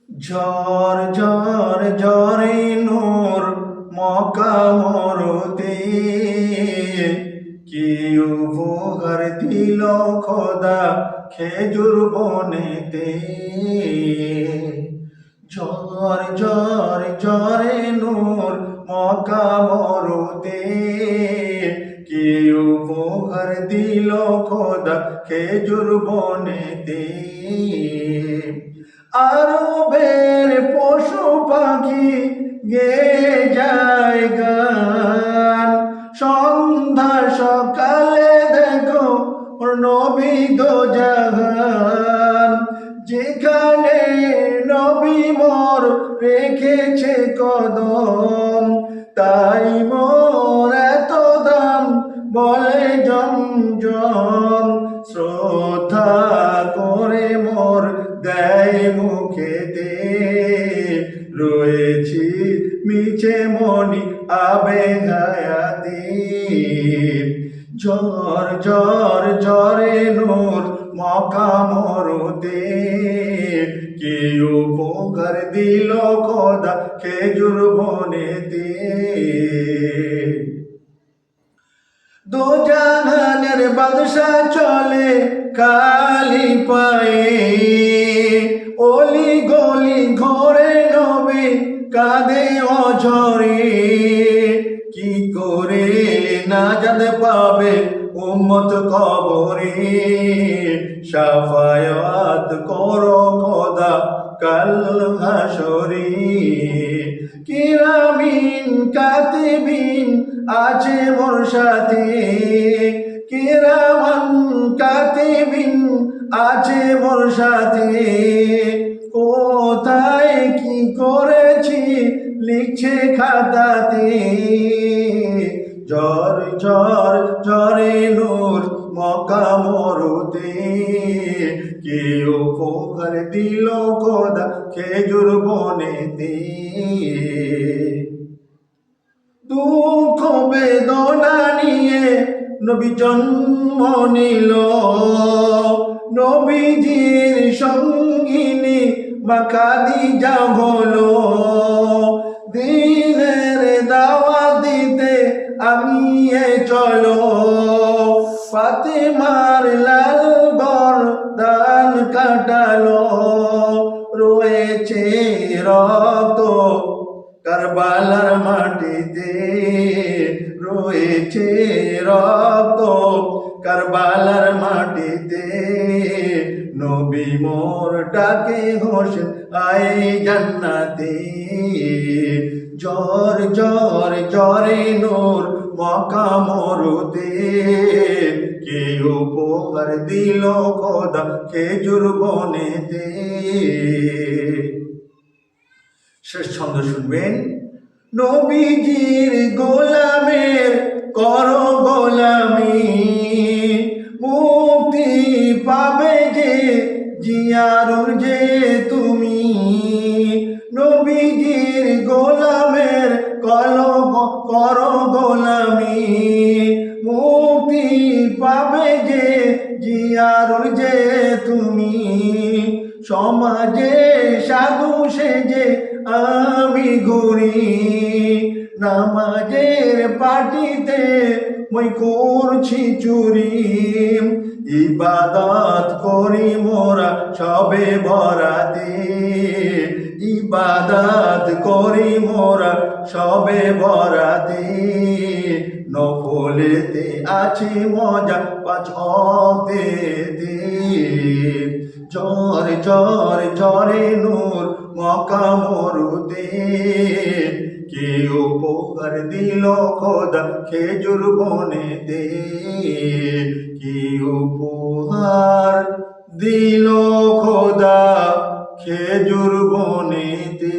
ঝড় ঝড় ঝরে নূর মক্কা মরুতে, কি উপহার দিল খোদা খেজুর বনেতে। ঝড় ঝড় ঝরে নূর মক্কা মরুতে, কি উপহার দিল খোদা খেজুর বনেতে। আরবের পশু পাখি গেয়ে যায় গান, সন্ধ্যা সকালে দেখো নবী দো জাহান। যেখানে নবী মোর রেখেছে কদম, তাই মোর এত দাম বলে জমজম। শ্রদ্ধা করে মোর দেয় মুখেতে, রয়েছি মিছে মনি আবেগ হায়াতে। ঝড় ঝড় ঝরে নূর মক্কা মরুতে, কি উপহার দিল খোদা খেজুর বনেতে। দো জাহানের বাদশা চলে খালি পায়ে, অলি গলি ঘরে নবী কাঁদে অঝরে। কি করে নাজাত পাবে উম্মত কবরে, শাফায়াত করো খোদা কাল হাশরে। কিরামিন কাতিবিন আছে মোর সাথে, কিরামান কাতিবিন আছে মোর সাথে। কোথায় কি করেছি লিখছে খাতাতে। ঝড় ঝড় ঝরে নূর মক্কা মরুতে, কি উপহার দিল খোদা খেজুর বনেতে। দুঃখ বেদনা নিয়ে নবী জন্ম নিল, নবীজির সঙ্গিনী মা খাদিজা হলো। দিনের দাওয়াত দিতে আমি চলো, ফাতেমার লাল গর্দান কাটালো। রয়েছে রক্ত কারবালার মাটিতে, রয়েছে রক্ত কারবালার মাটিতে। নবী মোর ডাকে হোসেন আয় জান্নাতে। ঝড় ঝড় ঝরে নূর মক্কা মরুতে, কি উপহার দিল খোদা খেজুর বনেতে। শেষ ছন্দ শুনবেন। নবীজির গোলামের করো গোলামি, মুক্তি পাবে যে জিয়ারুল যে তুমি। নবীজির গোলামের করো গোলামি, মুক্তি পাবে যে জিয়ারুল যে তুমি। সমাজে সাধু সেজে আমি ঘুরি, নামাজের পাটিতে মই করছি চুরি। ইবাদত করি মোরা সবে বরাতে, ইবাদত করি মোরা সবে বরাতে। নফলেতে আছে মজা পাঁচ ওয়াক্তেতে। ঝড় ঝড় ঝরে নূর মক্কা মরুতে, কি উপহার দিল খোদা খেজুর বনেতে। কি উপহার দিল খোদা খেজুর বনেতে।